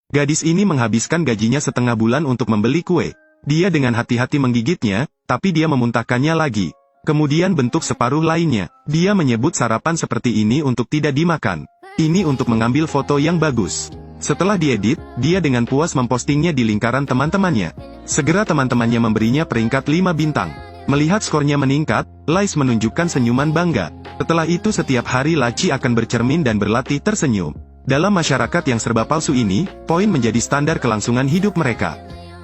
Gadis ini menghabiskan gajinya setengah bulan untuk membeli kue. Dia dengan hati-hati menggigitnya, tapi dia memuntahkannya lagi. Kemudian bentuk separuh lainnya. Dia menyebut sarapan seperti ini untuk tidak dimakan. Ini untuk mengambil foto yang bagus. Setelah diedit, dia dengan puas mempostingnya di lingkaran teman-temannya. Segera teman-temannya memberinya peringkat 5 bintang. Melihat skornya meningkat, Lais menunjukkan senyuman bangga. Setelah itu setiap hari Laci akan bercermin dan berlatih tersenyum. Dalam masyarakat yang serba palsu ini, poin menjadi standar kelangsungan hidup mereka.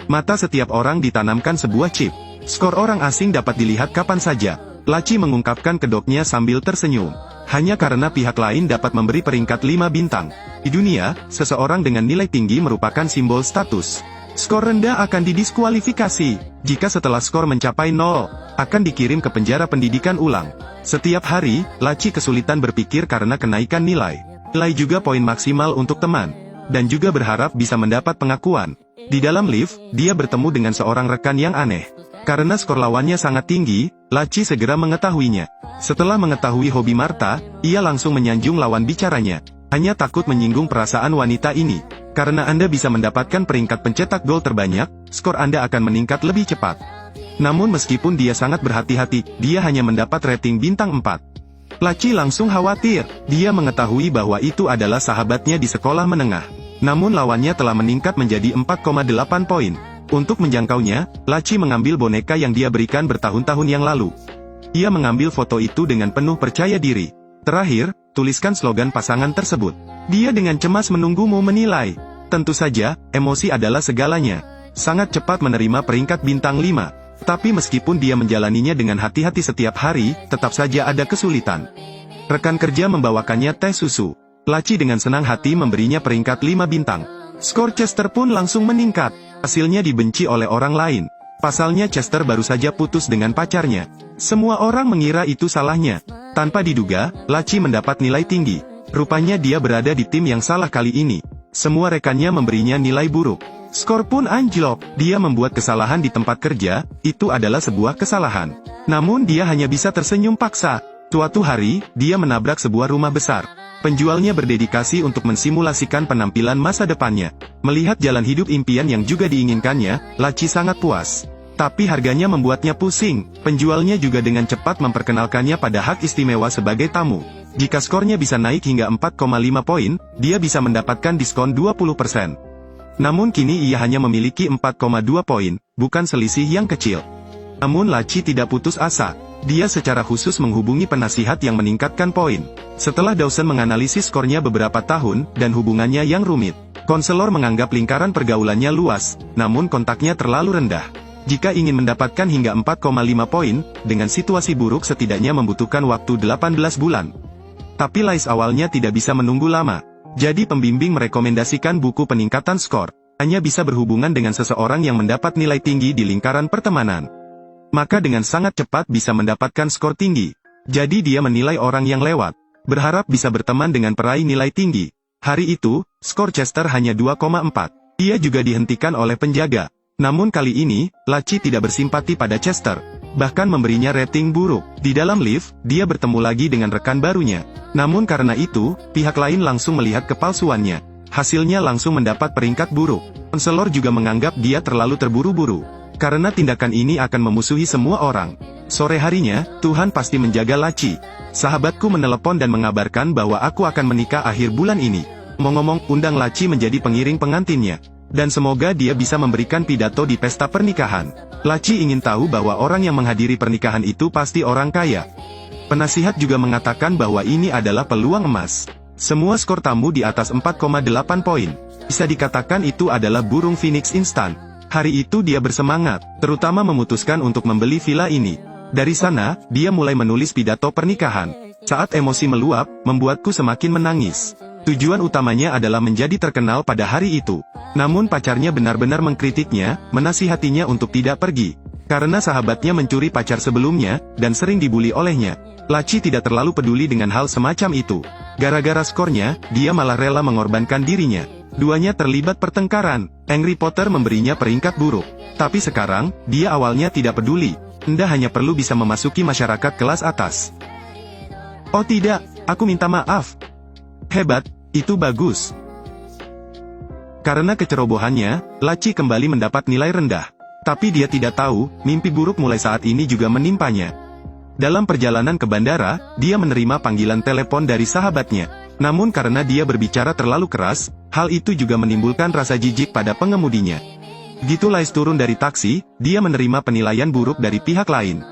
Mata setiap orang ditanamkan sebuah chip. Skor orang asing dapat dilihat kapan saja. Laci mengungkapkan kedoknya sambil tersenyum. Hanya karena pihak lain dapat memberi peringkat 5 bintang. Di dunia, seseorang dengan nilai tinggi merupakan simbol status. Skor rendah akan didiskualifikasi. Jika setelah skor mencapai 0, akan dikirim ke penjara pendidikan ulang. Setiap hari, Laci kesulitan berpikir karena kenaikan nilai. Nilai juga poin maksimal untuk teman. Dan juga berharap bisa mendapat pengakuan. Di dalam lift, dia bertemu dengan seorang rekan yang aneh. Karena skor lawannya sangat tinggi, Laci segera mengetahuinya. Setelah mengetahui hobi Martha, ia langsung menyanjung lawan bicaranya. Hanya takut menyinggung perasaan wanita ini. Karena Anda bisa mendapatkan peringkat pencetak gol terbanyak, skor Anda akan meningkat lebih cepat. Namun meskipun dia sangat berhati-hati, dia hanya mendapat rating bintang 4. Laci langsung khawatir. Dia mengetahui bahwa itu adalah sahabatnya di sekolah menengah. Namun lawannya telah meningkat menjadi 4,8 poin. Untuk menjangkaunya, Laci mengambil boneka yang dia berikan bertahun-tahun yang lalu. Ia mengambil foto itu dengan penuh percaya diri. Terakhir, tuliskan slogan pasangan tersebut. Dia dengan cemas menunggumu menilai. Tentu saja, emosi adalah segalanya. Sangat cepat menerima peringkat bintang 5. Tapi meskipun dia menjalaninya dengan hati-hati setiap hari, tetap saja ada kesulitan. Rekan kerja membawakannya teh susu. Laci dengan senang hati memberinya peringkat 5 bintang. Skor Chester pun langsung meningkat. Hasilnya dibenci oleh orang lain. Pasalnya Chester baru saja putus dengan pacarnya. Semua orang mengira itu salahnya. Tanpa diduga, Laci mendapat nilai tinggi. Rupanya dia berada di tim yang salah kali ini. Semua rekannya memberinya nilai buruk. Skor pun anjlok. Dia membuat kesalahan di tempat kerja, itu adalah sebuah kesalahan. Namun dia hanya bisa tersenyum paksa. Suatu hari, dia menabrak sebuah rumah besar. Penjualnya berdedikasi untuk mensimulasikan penampilan masa depannya. Melihat jalan hidup impian yang juga diinginkannya, Laci sangat puas. Tapi harganya membuatnya pusing. Penjualnya juga dengan cepat memperkenalkannya pada hak istimewa sebagai tamu. Jika skornya bisa naik hingga 4,5 poin, dia bisa mendapatkan diskon 20%. Namun kini ia hanya memiliki 4,2 poin, bukan selisih yang kecil. Namun Laci tidak putus asa. Dia secara khusus menghubungi penasihat yang meningkatkan poin. Setelah Dawson menganalisis skornya beberapa tahun, dan hubungannya yang rumit, konselor menganggap lingkaran pergaulannya luas, namun kontaknya terlalu rendah. Jika ingin mendapatkan hingga 4,5 poin, dengan situasi buruk setidaknya membutuhkan waktu 18 bulan. Tapi Lais awalnya tidak bisa menunggu lama. Jadi pembimbing merekomendasikan buku peningkatan skor. Hanya bisa berhubungan dengan seseorang yang mendapat nilai tinggi di lingkaran pertemanan. Maka dengan sangat cepat bisa mendapatkan skor tinggi. Jadi dia menilai orang yang lewat. Berharap bisa berteman dengan peraih nilai tinggi. Hari itu, skor Chester hanya 2,4. Dia juga dihentikan oleh penjaga. Namun kali ini, Laci tidak bersimpati pada Chester. Bahkan memberinya rating buruk. Di dalam lift, dia bertemu lagi dengan rekan barunya. Namun karena itu, pihak lain langsung melihat kepalsuannya. Hasilnya langsung mendapat peringkat buruk. Konselor juga menganggap dia terlalu terburu-buru. Karena tindakan ini akan memusuhi semua orang. Sore harinya, Tuhan pasti menjaga Laci. Sahabatku menelepon dan mengabarkan bahwa aku akan menikah akhir bulan ini. Ngomong-ngomong, undang Laci menjadi pengiring pengantinnya. Dan semoga dia bisa memberikan pidato di pesta pernikahan. Laci ingin tahu bahwa orang yang menghadiri pernikahan itu pasti orang kaya. Penasihat juga mengatakan bahwa ini adalah peluang emas. Semua skor tamu di atas 4,8 poin. Bisa dikatakan itu adalah burung phoenix instan. Hari itu dia bersemangat, terutama memutuskan untuk membeli villa ini. Dari sana, dia mulai menulis pidato pernikahan. Saat emosi meluap, membuatku semakin menangis. Tujuan utamanya adalah menjadi terkenal pada hari itu. Namun pacarnya benar-benar mengkritiknya, menasihatinya untuk tidak pergi. Karena sahabatnya mencuri pacar sebelumnya, dan sering dibully olehnya. Laci tidak terlalu peduli dengan hal semacam itu. Gara-gara skornya, dia malah rela mengorbankan dirinya. Duanya terlibat pertengkaran. Angry Potter memberinya peringkat buruk. Tapi sekarang, dia awalnya tidak peduli. Anda hanya perlu bisa memasuki masyarakat kelas atas. Oh tidak, aku minta maaf. Hebat, itu bagus. Karena kecerobohannya, Laci kembali mendapat nilai rendah. Tapi dia tidak tahu, mimpi buruk mulai saat ini juga menimpanya. Dalam perjalanan ke bandara, dia menerima panggilan telepon dari sahabatnya. Namun karena dia berbicara terlalu keras, hal itu juga menimbulkan rasa jijik pada pengemudinya. Begitu Lais turun dari taksi, dia menerima penilaian buruk dari pihak lain.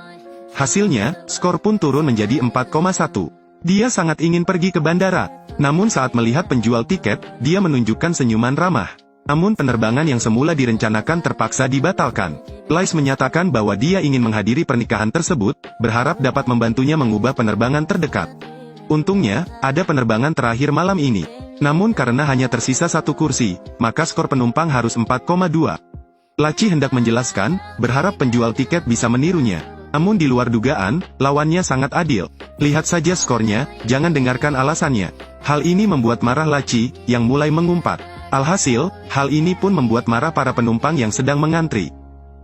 Hasilnya, skor pun turun menjadi 4,1. Dia sangat ingin pergi ke bandara. Namun saat melihat penjual tiket, dia menunjukkan senyuman ramah. Namun penerbangan yang semula direncanakan terpaksa dibatalkan. Lais menyatakan bahwa dia ingin menghadiri pernikahan tersebut, berharap dapat membantunya mengubah penerbangan terdekat. Untungnya, ada penerbangan terakhir malam ini. Namun karena hanya tersisa satu kursi, maka skor penumpang harus 4,2. Laci hendak menjelaskan, berharap penjual tiket bisa menirunya. Namun di luar dugaan, lawannya sangat adil. Lihat saja skornya, jangan dengarkan alasannya. Hal ini membuat marah Laci, yang mulai mengumpat. Alhasil, hal ini pun membuat marah para penumpang yang sedang mengantri.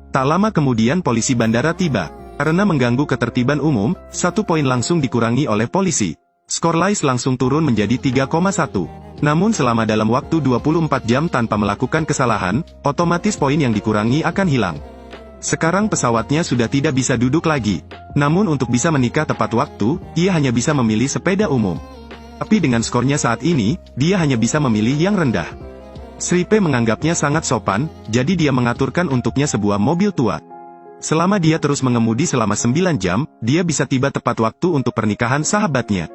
Tak lama kemudian polisi bandara tiba. Karena mengganggu ketertiban umum, 1 poin langsung dikurangi oleh polisi. Skor Lais langsung turun menjadi 3,1. Namun selama dalam waktu 24 jam tanpa melakukan kesalahan, otomatis poin yang dikurangi akan hilang. Sekarang pesawatnya sudah tidak bisa duduk lagi. Namun untuk bisa menikah tepat waktu, ia hanya bisa memilih sepeda umum. Tapi dengan skornya saat ini, dia hanya bisa memilih yang rendah. Sri P menganggapnya sangat sopan, jadi dia mengaturkan untuknya sebuah mobil tua. Selama dia terus mengemudi selama 9 jam, dia bisa tiba tepat waktu untuk pernikahan sahabatnya.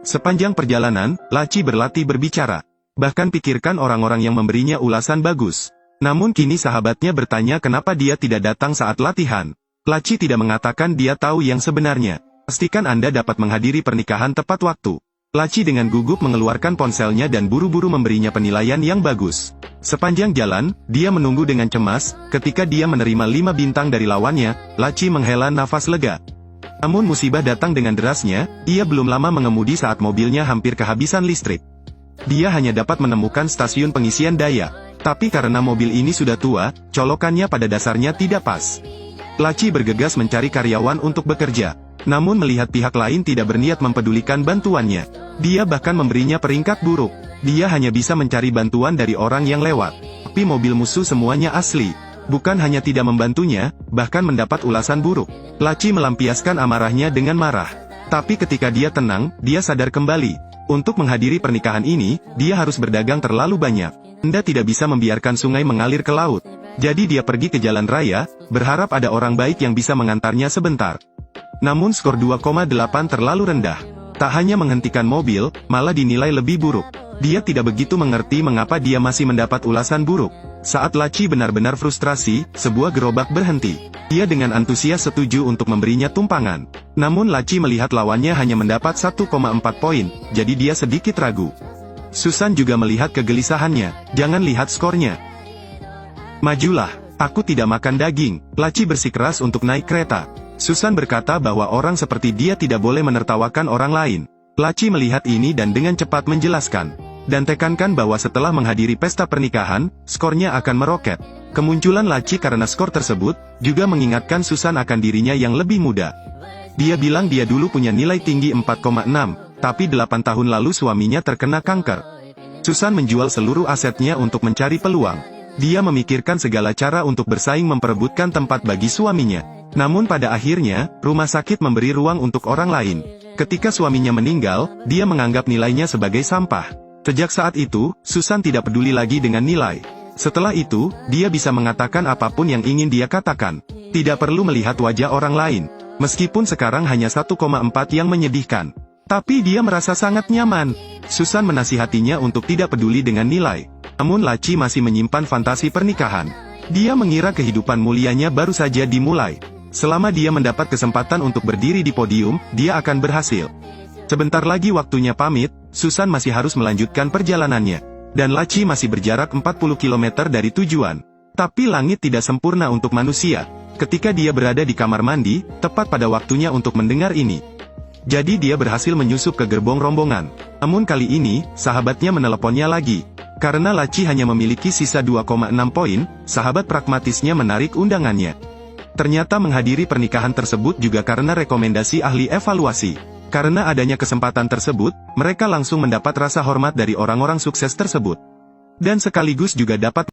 Sepanjang perjalanan, Laci berlatih berbicara. Bahkan pikirkan orang-orang yang memberinya ulasan bagus. Namun kini sahabatnya bertanya kenapa dia tidak datang saat latihan. Laci tidak mengatakan dia tahu yang sebenarnya. Pastikan Anda dapat menghadiri pernikahan tepat waktu. Laci dengan gugup mengeluarkan ponselnya dan buru-buru memberinya penilaian yang bagus. Sepanjang jalan, dia menunggu dengan cemas. Ketika dia menerima 5 bintang dari lawannya, Laci menghela nafas lega. Namun musibah datang dengan derasnya, ia belum lama mengemudi saat mobilnya hampir kehabisan listrik. Dia hanya dapat menemukan stasiun pengisian daya. Tapi karena mobil ini sudah tua, colokannya pada dasarnya tidak pas. Laci bergegas mencari karyawan untuk bekerja. Namun melihat pihak lain tidak berniat mempedulikan bantuannya. Dia bahkan memberinya peringkat buruk. Dia hanya bisa mencari bantuan dari orang yang lewat. Tapi mobil musuh semuanya asli. Bukan hanya tidak membantunya, bahkan mendapat ulasan buruk. Laci melampiaskan amarahnya dengan marah. Tapi ketika dia tenang, dia sadar kembali. Untuk menghadiri pernikahan ini, dia harus berdagang terlalu banyak. Anda tidak bisa membiarkan sungai mengalir ke laut. Jadi dia pergi ke jalan raya, berharap ada orang baik yang bisa mengantarnya sebentar. Namun skor 2,8 terlalu rendah. Tak hanya menghentikan mobil, malah dinilai lebih buruk. Dia tidak begitu mengerti mengapa dia masih mendapat ulasan buruk. Saat Laci benar-benar frustrasi, sebuah gerobak berhenti. Dia dengan antusias setuju untuk memberinya tumpangan. Namun Laci melihat lawannya hanya mendapat 1,4 poin, jadi dia sedikit ragu. Susan juga melihat kegelisahannya. Jangan lihat skornya. Majulah, aku tidak makan daging. Laci bersikeras untuk naik kereta. Susan berkata bahwa orang seperti dia tidak boleh menertawakan orang lain. Laci melihat ini dan dengan cepat menjelaskan. Dan tekankan bahwa setelah menghadiri pesta pernikahan, skornya akan meroket. Kemunculan Laci karena skor tersebut, juga mengingatkan Susan akan dirinya yang lebih muda. Dia bilang dia dulu punya nilai tinggi 4,6, tapi 8 tahun lalu suaminya terkena kanker. Susan menjual seluruh asetnya untuk mencari peluang. Dia memikirkan segala cara untuk bersaing memperebutkan tempat bagi suaminya. Namun pada akhirnya, rumah sakit memberi ruang untuk orang lain. Ketika suaminya meninggal, dia menganggap nilainya sebagai sampah. Sejak saat itu, Susan tidak peduli lagi dengan nilai. Setelah itu, dia bisa mengatakan apapun yang ingin dia katakan. Tidak perlu melihat wajah orang lain. Meskipun sekarang hanya 1,4 yang menyedihkan. Tapi dia merasa sangat nyaman. Susan menasihatinya untuk tidak peduli dengan nilai. Namun Laci masih menyimpan fantasi pernikahan. Dia mengira kehidupan mulianya baru saja dimulai. Selama dia mendapat kesempatan untuk berdiri di podium, dia akan berhasil. Sebentar lagi waktunya pamit, Susan masih harus melanjutkan perjalanannya. Dan Laci masih berjarak 40 km dari tujuan. Tapi langit tidak sempurna untuk manusia. Ketika dia berada di kamar mandi, tepat pada waktunya untuk mendengar ini. Jadi dia berhasil menyusup ke gerbong rombongan. Namun kali ini, sahabatnya meneleponnya lagi. Karena Laci hanya memiliki sisa 2,6 poin, sahabat pragmatisnya menarik undangannya. Ternyata menghadiri pernikahan tersebut juga karena rekomendasi ahli evaluasi. Karena adanya kesempatan tersebut, mereka langsung mendapat rasa hormat dari orang-orang sukses tersebut. dan sekaligus juga dapat